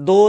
2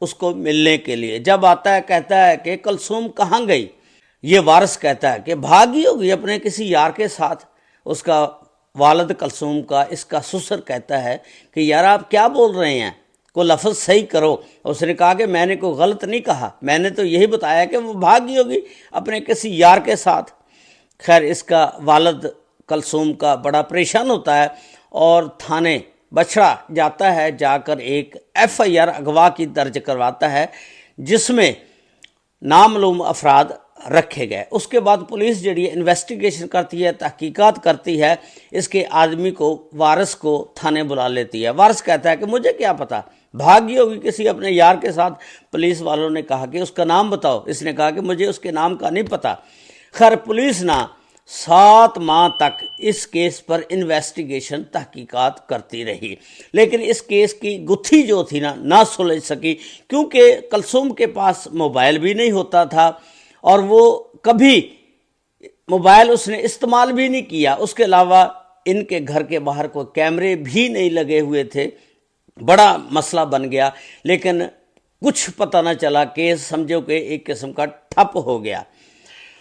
اس کو ملنے کے لیے۔ جب آتا ہے کہتا ہے کہ کلثوم کہاں گئی؟ یہ وارث کہتا ہے کہ بھاگی ہوگی اپنے کسی یار کے ساتھ۔ اس کا والد کلثوم کا، اس کا سسر کہتا ہے کہ یار آپ کیا بول رہے ہیں، کو لفظ صحیح کرو۔ اس نے کہا کہ میں نے کوئی غلط نہیں کہا، میں نے تو یہی بتایا کہ وہ بھاگی ہوگی اپنے کسی یار کے ساتھ۔ خیر اس کا والد کلثوم کا بڑا پریشان ہوتا ہے اور تھانے بچھڑا جاتا ہے، جا کر ایک FIR اغوا کی درج کرواتا ہے جس میں نامعلوم افراد رکھے گئے۔ اس کے بعد پولیس جڑی ہے انویسٹیگیشن کرتی ہے، تحقیقات کرتی ہے، اس کے آدمی کو، وارث کو تھانے بلا لیتی ہے۔ وارث کہتا ہے کہ مجھے کیا پتا، بھاگی ہوگی کسی اپنے یار کے ساتھ۔ پولیس والوں نے کہا کہ اس کا نام بتاؤ۔ اس نے کہا کہ مجھے اس کے نام کا نہیں پتا۔ خیر پولیس نہ 7 ماہ تک اس کیس پر انویسٹیگیشن تحقیقات کرتی رہی، لیکن اس کیس کی گتھی جو تھی نہ سلجھ سکی، کیونکہ کلثوم کے پاس موبائل بھی نہیں ہوتا تھا اور وہ کبھی موبائل اس نے استعمال بھی نہیں کیا۔ اس کے علاوہ ان کے گھر کے باہر کوئی کیمرے بھی نہیں لگے ہوئے تھے۔ بڑا مسئلہ بن گیا، لیکن کچھ پتہ نہ چلا، کیس سمجھو کہ ایک قسم کا ٹھپ ہو گیا۔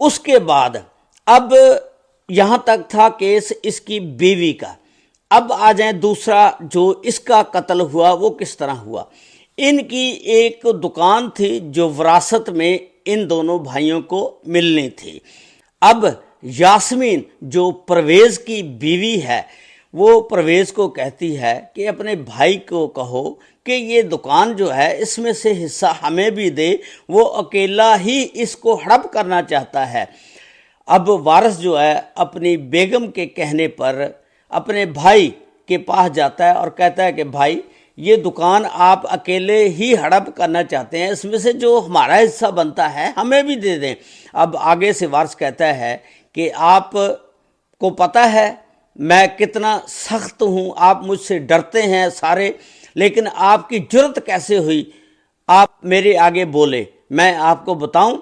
اس کے بعد اب یہاں تک تھا کیس اس کی بیوی کا۔ اب آ جائیں دوسرا جو اس کا قتل ہوا وہ کس طرح ہوا۔ ان کی ایک دکان تھی جو وراثت میں ان دونوں بھائیوں کو ملنی تھی۔ اب یاسمین جو پرویز کی بیوی ہے وہ پرویز کو کہتی ہے کہ اپنے بھائی کو کہو کہ یہ دکان جو ہے اس میں سے حصہ ہمیں بھی دے، وہ اکیلا ہی اس کو ہڑپ کرنا چاہتا ہے۔ اب وارث جو ہے اپنی بیگم کے کہنے پر اپنے بھائی کے پاس جاتا ہے اور کہتا ہے کہ بھائی یہ دکان آپ اکیلے ہی ہڑپ کرنا چاہتے ہیں، اس میں سے جو ہمارا حصہ بنتا ہے ہمیں بھی دے دیں۔ اب آگے سے وارث کہتا ہے کہ آپ کو پتہ ہے میں کتنا سخت ہوں، آپ مجھ سے ڈرتے ہیں سارے، لیکن آپ کی جرت کیسے ہوئی آپ میرے آگے بولے؟ میں آپ کو بتاؤں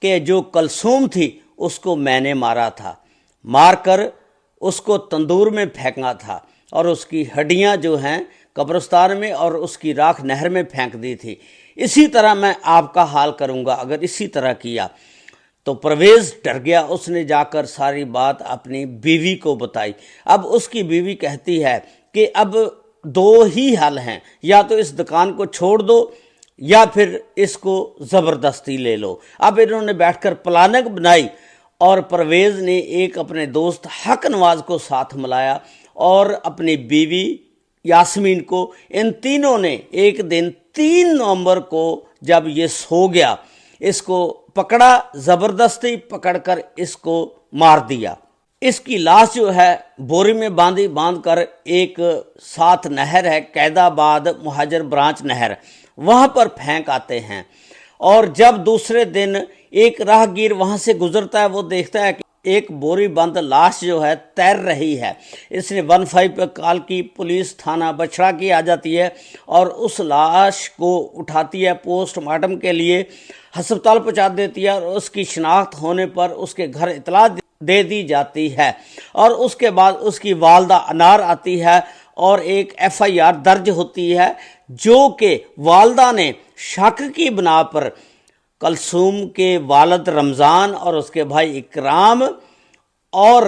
کہ جو کلثوم تھی اس کو میں نے مارا تھا، مار کر اس کو تندور میں پھینکا تھا اور اس کی ہڈیاں جو ہیں قبرستان میں اور اس کی راکھ نہر میں پھینک دی تھی۔ اسی طرح میں آپ کا حال کروں گا اگر اسی طرح کیا۔ تو پرویز ڈر گیا، اس نے جا کر ساری بات اپنی بیوی کو بتائی۔ اب اس کی بیوی کہتی ہے کہ اب 2 ہی حل ہیں، یا تو اس دکان کو چھوڑ دو یا پھر اس کو زبردستی لے لو۔ اب انہوں نے بیٹھ کر پلاننگ بنائی اور پرویز نے ایک اپنے دوست حق نواز کو ساتھ ملایا اور اپنی بیوی یاسمین کو، ان تینوں نے ایک دن 3 نومبر کو جب یہ سو گیا اس کو پکڑا، زبردستی پکڑ کر اس کو مار دیا۔ اس کی لاش جو ہے بوری میں باندھ کر ایک ساتھ نہر ہے قید آباد مہاجر برانچ نہر، وہاں پر پھینک آتے ہیں۔ اور جب دوسرے دن ایک راہ گیر وہاں سے گزرتا ہے، وہ دیکھتا ہے کہ ایک بوری بند لاش جو ہے تیر رہی ہے۔ اس نے 15 پہ کال کی، پولیس تھانہ بچھڑا کی آ جاتی ہے اور اس لاش کو اٹھاتی ہے، پوسٹ مارٹم کے لیے ہسپتال پہنچا دیتی ہے، اور اس کی شناخت ہونے پر اس کے گھر اطلاع دے دی جاتی ہے۔ اور اس کے بعد اس کی والدہ انار آتی ہے اور ایک FIR درج ہوتی ہے، جو کہ والدہ نے شک کی بنا پر کلثوم کے والد رمضان اور اس کے بھائی اکرام اور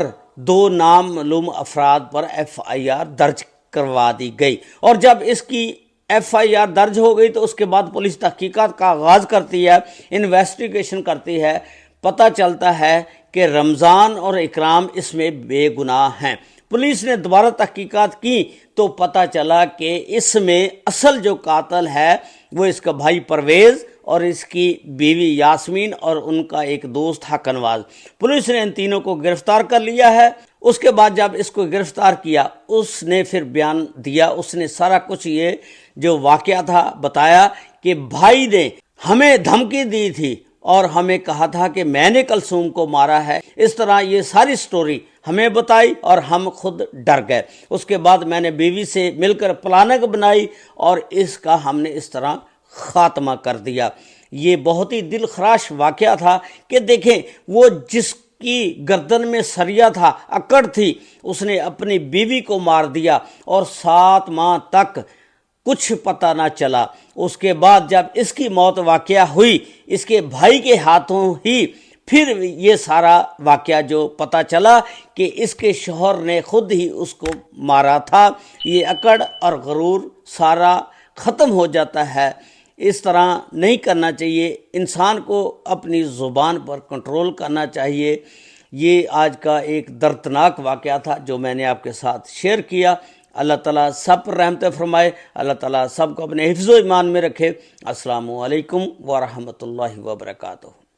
2 نامعلوم افراد پر FIR درج کروا دی گئی۔ اور جب اس کی FIR درج ہو گئی تو اس کے بعد پولیس تحقیقات کا آغاز کرتی ہے، انویسٹیگیشن کرتی ہے۔ پتہ چلتا ہے کہ رمضان اور اکرام اس میں بے گناہ ہیں۔ پولیس نے دوبارہ تحقیقات کی تو پتہ چلا کہ اس میں اصل جو قاتل ہے وہ اس کا بھائی پرویز اور اس کی بیوی یاسمین اور ان کا ایک دوست حق نواز۔ پولیس نے ان تینوں کو گرفتار کر لیا ہے۔ اس کے بعد جب اس کو گرفتار کیا اس نے پھر بیان دیا، اس نے سارا کچھ یہ جو واقعہ تھا بتایا کہ بھائی نے ہمیں دھمکی دی تھی اور ہمیں کہا تھا کہ میں نے کلثوم کو مارا ہے۔ اس طرح یہ ساری سٹوری ہمیں بتائی اور ہم خود ڈر گئے۔ اس کے بعد میں نے بیوی سے مل کر پلاننگ بنائی اور اس کا ہم نے اس طرح خاتمہ کر دیا۔ یہ بہت ہی دل خراش واقعہ تھا کہ دیکھیں وہ جس کی گردن میں سریا تھا، اکڑ تھی، اس نے اپنی بیوی کو مار دیا اور 7 ماہ تک کچھ پتہ نہ چلا۔ اس کے بعد جب اس کی موت واقعہ ہوئی، اس کے بھائی کے ہاتھوں ہی پھر یہ سارا واقعہ جو پتہ چلا کہ اس کے شوہر نے خود ہی اس کو مارا تھا۔ یہ اکڑ اور غرور سارا ختم ہو جاتا ہے۔ اس طرح نہیں کرنا چاہیے، انسان کو اپنی زبان پر کنٹرول کرنا چاہیے۔ یہ آج کا ایک دردناک واقعہ تھا جو میں نے آپ کے ساتھ شیئر کیا۔ اللہ تعالیٰ سب پر رحمت فرمائے، اللہ تعالیٰ سب کو اپنے حفظ و ایمان میں رکھے۔ السلام علیکم ورحمۃ اللہ وبرکاتہ۔